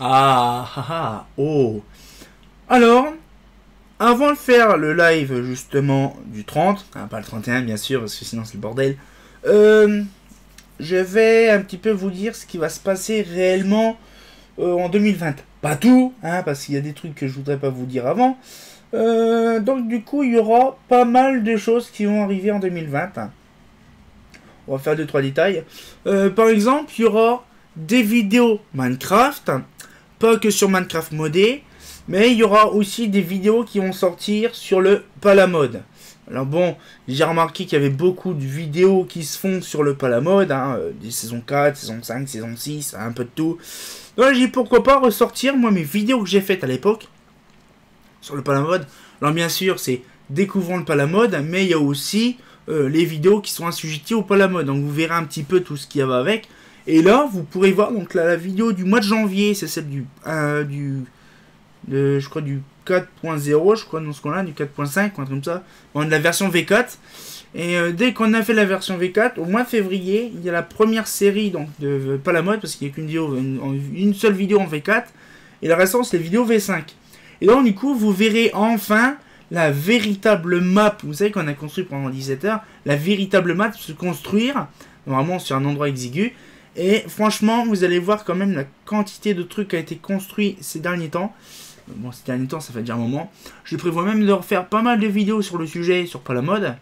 Ah, ah, ah, oh. Alors, avant de faire le live justement du 30, hein, pas le 31 bien sûr, parce que sinon c'est le bordel, je vais un petit peu vous dire ce qui va se passer réellement en 2020. Pas tout, hein, parce qu'il y a des trucs que je voudrais pas vous dire avant. Donc du coup, il y aura pas mal de choses qui vont arriver en 2020. On va faire 2-3 détails. Par exemple, il y aura des vidéos Minecraft, pas que sur Minecraft modé, mais il y aura aussi des vidéos qui vont sortir sur le Palamode. Alors bon, j'ai remarqué qu'il y avait beaucoup de vidéos qui se font sur le Palamode, hein, des saisons 4, saison 5, saison 6, un peu de tout. Donc j'ai dit pourquoi pas ressortir moi mes vidéos que j'ai faites à l'époque sur le Palamode. Alors bien sûr c'est découvrant le Palamode, mais il y a aussi les vidéos qui sont assujetties au Palamode. Donc vous verrez un petit peu tout ce qu'il y va avec. Et là vous pourrez voir donc la vidéo du mois de janvier, c'est celle je crois du 4.0, je crois dans ce qu'on a, du 4.5, ou un truc comme ça. Bon, de la version V4. Et dès qu'on a fait la version V4, au mois de février, il y a la première série donc de Palamode, parce qu'il n'y a qu'une vidéo, une seule vidéo en V4, et le restant c'est les vidéos V5. Et donc du coup, vous verrez enfin la véritable map, vous savez qu'on a construit pendant 17 heures, la véritable map se construire, normalement sur un endroit exigu, et franchement, vous allez voir quand même la quantité de trucs qui a été construit ces derniers temps. Bon, ces derniers temps, ça fait déjà un moment. Je prévois même de refaire pas mal de vidéos sur le sujet, sur Palamode.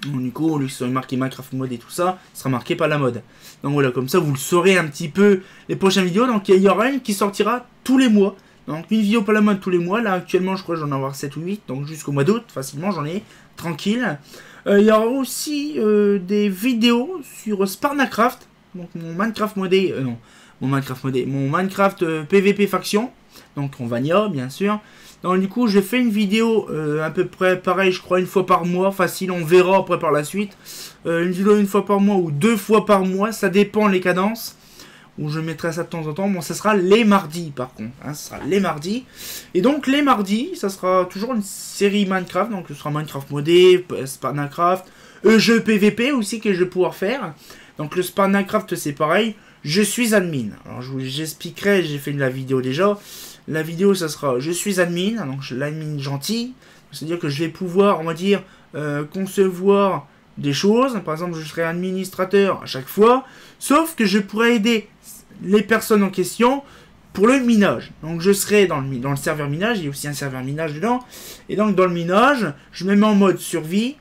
Donc, du coup, au lieu que ce soit marqué Minecraft mode et tout ça, ce sera marqué Palamode. Donc voilà, comme ça, vous le saurez un petit peu les prochaines vidéos. Donc il y aura une qui sortira tous les mois. Donc une vidéo Palamode tous les mois. Là, actuellement, je crois que j'en ai avoir 7 ou 8. Donc jusqu'au mois d'août, facilement, j'en ai tranquille. Il y aura aussi des vidéos sur Sparnacraft. Donc mon Minecraft modé, mon Minecraft PVP faction. Donc en Vanilla, bien sûr. Donc du coup, je fais une vidéo à peu près pareil, je crois, une fois par mois. Facile, on verra après par la suite. Une vidéo une fois par mois ou 2 fois par mois. Ça dépend les cadences. Ou je mettrai ça de temps en temps. Bon, ça sera les mardis par contre. Hein, ça sera les mardis. Et donc les mardis, ça sera toujours une série Minecraft. Donc ce sera Minecraft modé, Sparnacraft, jeu PVP aussi que je vais pouvoir faire. Donc le Sparnacraft c'est pareil. Je suis admin. Alors j'expliquerai, j'ai fait la vidéo déjà. La vidéo, ça sera je suis admin, donc l'admin gentil. C'est-à-dire que je vais pouvoir, on va dire, concevoir des choses. Par exemple, je serai administrateur à chaque fois. Sauf que je pourrais aider les personnes en question pour le minage. Donc je serai dans le serveur minage. Il y a aussi un serveur minage dedans. Et donc dans le minage, je me mets en mode survie.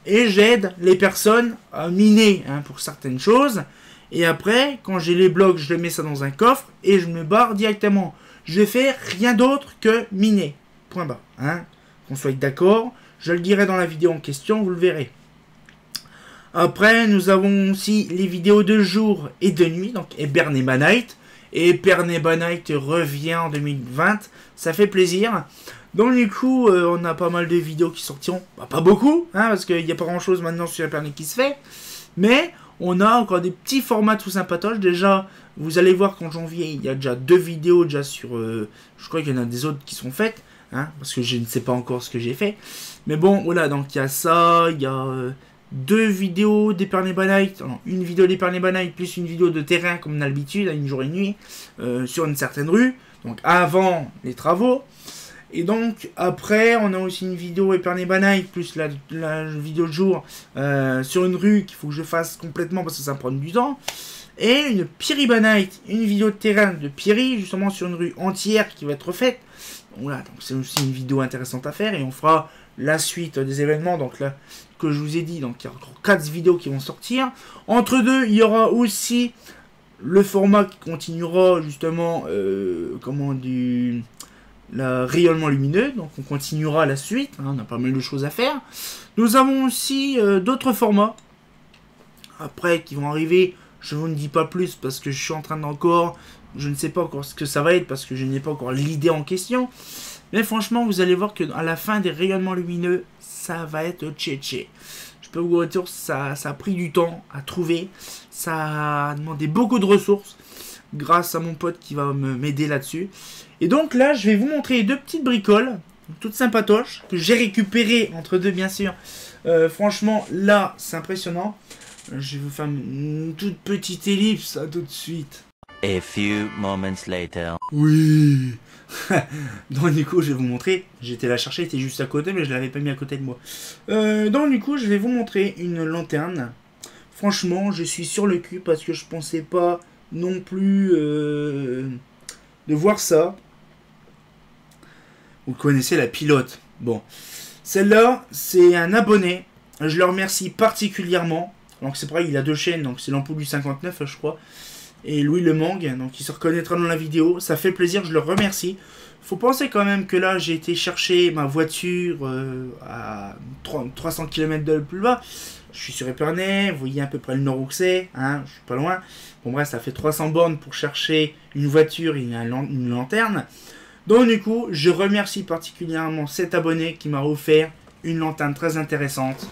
Et j'aide les personnes à miner pour certaines choses. Et après, quand j'ai les blocs, je mets ça dans un coffre. Et je me barre directement. Je fais rien d'autre que miner. Point barre. Hein. Qu'on soit d'accord. Je le dirai dans la vidéo en question, vous le verrez. Après, nous avons aussi les vidéos de jour et de nuit. Donc, Eberneba Night. Et Eberneba Night revient en 2020. Ça fait plaisir. Donc, du coup, on a pas mal de vidéos qui sortiront. Bah, pas beaucoup, hein, parce qu'il n'y a pas grand chose maintenant sur Eberneba qui se fait. Mais on a encore des petits formats tout sympatoches. Déjà, vous allez voir qu'en janvier, il y a déjà 2 vidéos déjà sur... je crois qu'il y en a des autres qui sont faites. Hein, parce que je ne sais pas encore ce que j'ai fait. Mais bon, voilà, donc il y a ça. Il y a 2 vidéos d'Eberneba Night. Une vidéo d'Eberneba Night plus une vidéo de terrain comme on a l'habitude, à une jour et une nuit. Sur une certaine rue. Donc avant les travaux. Et donc, après, on a aussi une vidéo Eberneba Night, plus la vidéo de jour sur une rue qu'il faut que je fasse complètement parce que ça prend du temps. Et une Piriba Night, une vidéo de terrain de Piri, justement sur une rue entière qui va être faite. Donc voilà, donc c'est aussi une vidéo intéressante à faire. Et on fera la suite des événements, donc là, que je vous ai dit. Donc il y a encore 4 vidéos qui vont sortir. Entre deux, il y aura aussi le format qui continuera justement, le rayonnement lumineux, donc on continuera la suite, hein, on a pas mal de choses à faire. Nous avons aussi d'autres formats, après, qui vont arriver, je vous ne dis pas plus, parce que je suis en train d'encore, je ne sais pas encore ce que ça va être, parce que je n'ai pas encore l'idée en question, mais franchement, vous allez voir qu'à la fin des rayonnements lumineux, ça va être tché-tché. Je peux vous dire, ça a pris du temps à trouver, ça a demandé beaucoup de ressources, grâce à mon pote qui va m'aider là-dessus. Et donc là, je vais vous montrer 2 petites bricoles, toutes sympatoches, que j'ai récupérées entre deux, bien sûr. Franchement, là, c'est impressionnant. Je vais vous faire une toute petite ellipse, à tout de suite. A few moments later. Oui. Donc du coup, je vais vous montrer. J'étais la chercher, elle était juste à côté, mais je l'avais pas mis à côté de moi. Donc du coup, je vais vous montrer une lanterne. Franchement, je suis sur le cul parce que je pensais pas non plus de voir ça. Vous connaissez la pilote. Bon, celle-là, c'est un abonné. Je le remercie particulièrement. Donc c'est pareil, il a deux chaînes, donc c'est l'ampoule du 59, je crois. Et Louis Le Mang, donc il se reconnaîtra dans la vidéo. Ça fait plaisir, je le remercie. Faut penser quand même que là, j'ai été chercher ma voiture à 300 km de plus bas. Je suis sur Épernay, vous voyez à peu près le nord où c'est, hein, je suis pas loin. Bon bref, ça fait 300 bornes pour chercher une voiture et une lanterne. Donc du coup, je remercie particulièrement cet abonné qui m'a offert une lanterne très intéressante.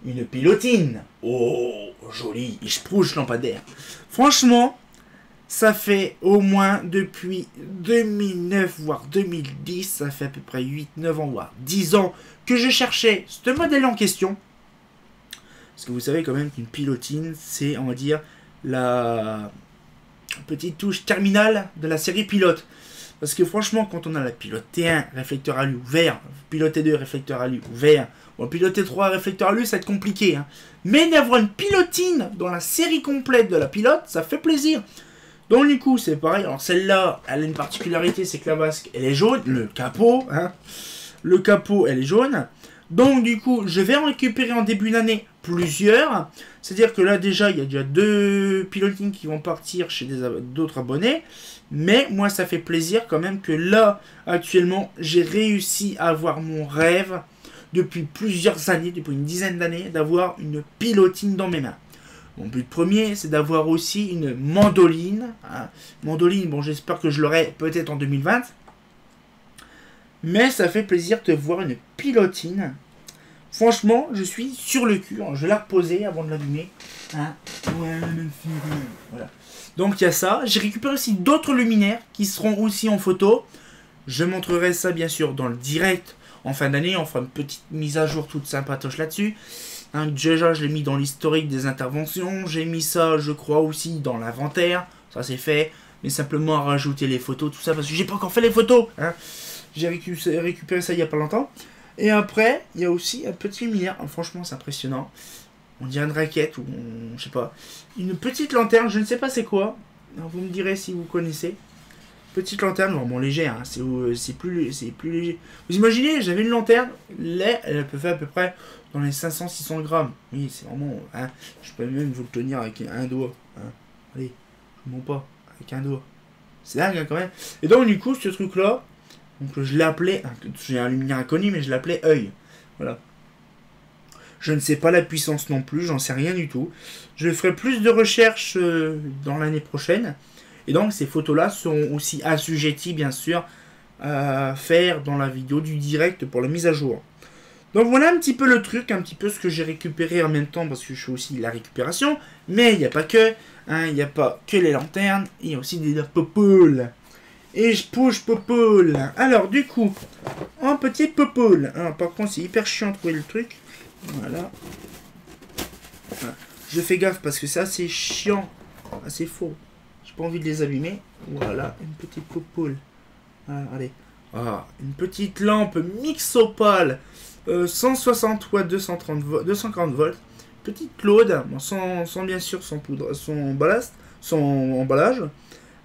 Une pilotine. Oh, joli. Ich sprouche lampadaire. Franchement, ça fait au moins depuis 2009, voire 2010, ça fait à peu près 8, 9 ans, voire 10 ans que je cherchais ce modèle en question. Parce que vous savez quand même qu'une pilotine, c'est, on va dire, la petite touche terminale de la série pilote. Parce que franchement, quand on a la pilote T1, réflecteur alu ouvert, pilote T2, réflecteur alu ouvert, bon, pilote T3, réflecteur alu, ça va être compliqué. Hein. Mais d'avoir une pilotine dans la série complète de la pilote, ça fait plaisir. Donc du coup, c'est pareil. Alors celle-là, elle a une particularité, c'est que la vasque, elle est jaune. Le capot, hein. Le capot, elle est jaune. Donc du coup, je vais en récupérer en début d'année plusieurs. C'est-à-dire que là, déjà, il y a déjà 2 pilotines qui vont partir chez d'autres abonnés. Mais moi, ça fait plaisir quand même que là, actuellement, j'ai réussi à avoir mon rêve depuis plusieurs années, depuis une dizaine d'années, d'avoir une pilotine dans mes mains. Mon but premier, c'est d'avoir aussi une mandoline. Hein. Mandoline, bon, j'espère que je l'aurai peut-être en 2020. Mais ça fait plaisir de voir une pilotine. Franchement, je suis sur le cul. Je vais la reposer avant de l'allumer. Hein. Ouais, voilà. Donc il y a ça. J'ai récupéré aussi d'autres luminaires qui seront aussi en photo. Je montrerai ça bien sûr dans le direct en fin d'année. On fera une petite mise à jour toute sympatoche là-dessus. Hein, déjà, je l'ai mis dans l'historique des interventions. J'ai mis ça, je crois, aussi dans l'inventaire. Ça, c'est fait. Mais simplement à rajouter les photos, tout ça, parce que j'ai pas encore fait les photos. Hein. J'ai récupéré ça il y a pas longtemps. Et après, il y a aussi un petit luminaire. Oh, franchement, c'est impressionnant. On dirait une raquette ou je sais pas. Une petite lanterne, je ne sais pas c'est quoi. Alors, vous me direz si vous connaissez. Petite lanterne, vraiment légère. Hein. C'est plus léger. Vous imaginez, j'avais une lanterne. Là, elle peut faire à peu près dans les 500-600 grammes. Oui, c'est vraiment... Hein, je peux même vous le tenir avec un doigt. Hein. Allez, je ne mens pas. Avec un doigt. C'est dingue hein, quand même. Et donc du coup, ce truc-là, donc je l'appelais... J'ai un luminaire inconnu, mais je l'appelais œil. Voilà. Je ne sais pas la puissance non plus, j'en sais rien du tout. Je ferai plus de recherches dans l'année prochaine. Et donc ces photos-là sont aussi assujetties, bien sûr, à faire dans la vidéo du direct pour la mise à jour. Donc voilà un petit peu le truc, un petit peu ce que j'ai récupéré en même temps, parce que je fais aussi la récupération. Mais il n'y a pas que, hein, il n'y a pas que les lanternes, il y a aussi des popoules. Et je push popoules. Alors du coup, en petit popoule. Alors par contre c'est hyper chiant de trouver le truc. Voilà. Je fais gaffe parce que c'est assez chiant, assez faux. J'ai pas envie de les abîmer. Voilà, une petite popoule. Voilà, allez. Ah, une petite lampe mixopale. 160 watts, 240 volts. Petite Claude, bon, sans bien sûr son poudre, son emballage.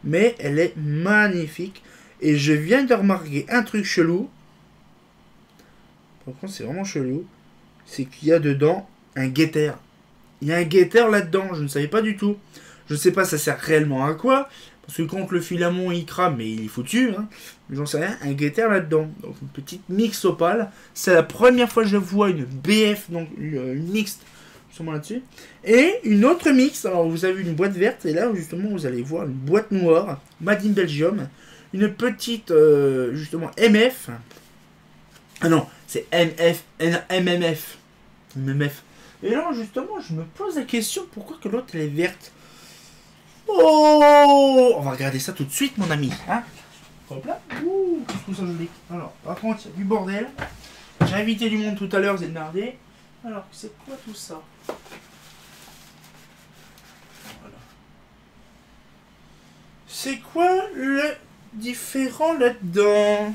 Mais elle est magnifique. Et je viens de remarquer un truc chelou. Par contre, c'est vraiment chelou. C'est qu'il y a dedans un guetteur. Il y a un guetteur là-dedans, je ne savais pas du tout. Je ne sais pas ça sert réellement à quoi. Parce que quand le filament il crame, mais il est foutu. Hein. J'en sais rien, un guetteur là-dedans. Donc une petite mix opale. C'est la première fois que je vois une BF, donc une mixte, justement là-dessus. Et une autre mix, alors vous avez une boîte verte, et là justement vous allez voir une boîte noire, Made in Belgium. Une petite, justement, MF. Ah non, c'est MMF. MMF. Et là, justement, je me pose la question, pourquoi que l'autre, elle est verte? Oh, on va regarder ça tout de suite, mon ami. Hein, hop là. Ouh, tout ça joli. Alors, par contre, il y a du bordel. J'ai invité du monde tout à l'heure, vous êtes nardés. Alors, c'est quoi tout ça? Voilà. C'est quoi le différent là-dedans?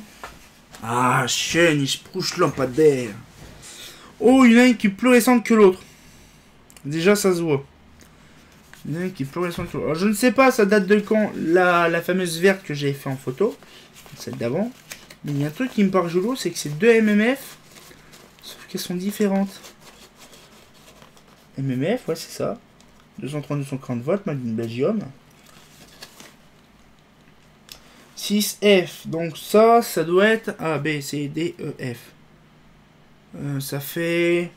Ah, schön, ich brauche lampadaire. Oh, il y en a une qui est plus récente que l'autre. Déjà, ça se voit. Il y en a une qui est plus récente que l'autre. Alors, je ne sais pas, ça date de quand, la fameuse verte que j'avais fait en photo. Celle d'avant. Mais il y a un truc qui me paraît jolo, c'est que c'est deux MMF. Sauf qu'elles sont différentes. MMF, ouais, c'est ça. 230-240 volts, made in Belgium. 6F, donc ça doit être A, B, C, D, E, F. Ça fait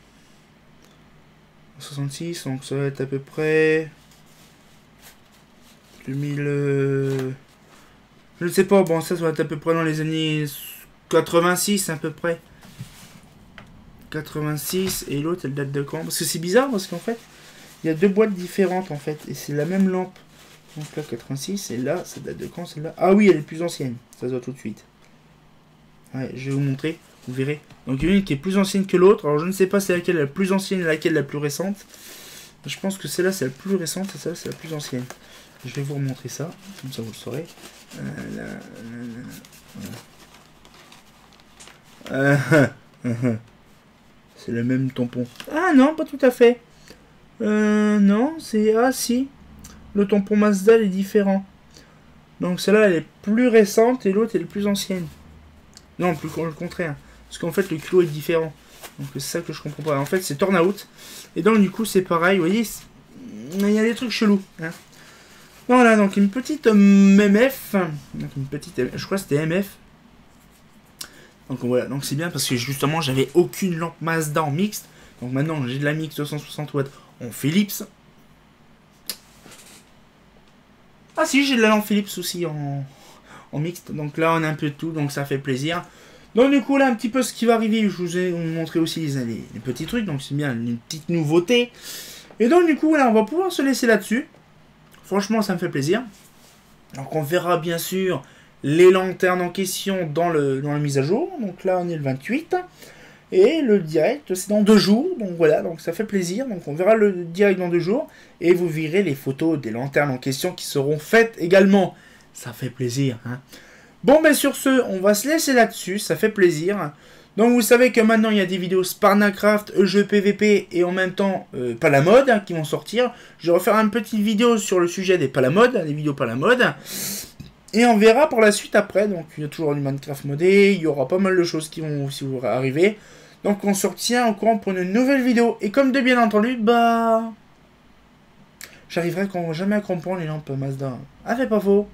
66, donc ça va être à peu près 2000. Je ne sais pas, bon, ça va être à peu près dans les années 86, à peu près. 86, et l'autre, elle date de quand? Parce que c'est bizarre, parce qu'en fait, il y a deux boîtes différentes, en fait, et c'est la même lampe. Donc là, 86, et là, ça date de quand celle-là? Ah oui, elle est plus ancienne, ça se voit tout de suite. Ouais, je vais vous montrer, vous verrez. Donc il y en a une qui est plus ancienne que l'autre, alors je ne sais pas c'est laquelle la plus ancienne et laquelle la plus récente. Je pense que celle-là, c'est la plus récente, et celle-là, c'est la plus ancienne. Je vais vous remontrer ça, comme ça vous le saurez. C'est le même tampon. Ah non, pas tout à fait. Non, c'est... Ah si. Le tampon Mazda est différent. Donc celle-là, elle est plus récente et l'autre, elle est plus ancienne. Non, plus le contraire. Parce qu'en fait, le kilo est différent. Donc c'est ça que je comprends pas. En fait, c'est turn-out. Et donc du coup, c'est pareil. Vous voyez, il y a des trucs chelous. Hein. Voilà, donc une petite MF. Donc une petite... Je crois que c'était MF. Donc voilà, donc c'est bien parce que justement, j'avais aucune lampe Mazda en mixte. Donc maintenant, j'ai de la mixte 260 watts en Philips. Ah si, j'ai de la lampe Philips aussi en mixte. Donc là, on a un peu de tout, donc ça fait plaisir. Donc du coup, là, un petit peu ce qui va arriver. Je vous ai montré aussi les petits trucs. Donc c'est bien, une petite nouveauté. Et donc du coup, là, on va pouvoir se laisser là-dessus. Franchement, ça me fait plaisir. Donc on verra bien sûr les lanternes en question dans la mise à jour. Donc là, on est le 28. Et le direct, c'est dans 2 jours. Donc voilà, donc ça fait plaisir. Donc on verra le direct dans 2 jours. Et vous verrez les photos des lanternes en question qui seront faites également. Ça fait plaisir. Hein. Bon, ben sur ce, on va se laisser là-dessus. Ça fait plaisir. Donc vous savez que maintenant, il y a des vidéos Sparnacraft, jeux PVP et en même temps pas la mode hein, qui vont sortir. Je vais refaire une petite vidéo sur le sujet des pas la mode, des vidéos pas la mode. Et on verra par la suite après. Donc il y a toujours du Minecraft modé. Il y aura pas mal de choses qui vont aussi arriver. Donc on se retient au courant pour une nouvelle vidéo. Et comme de bien entendu, bah... J'arriverai jamais à comprendre les lampes Mazda. Ah, c'est pas faux.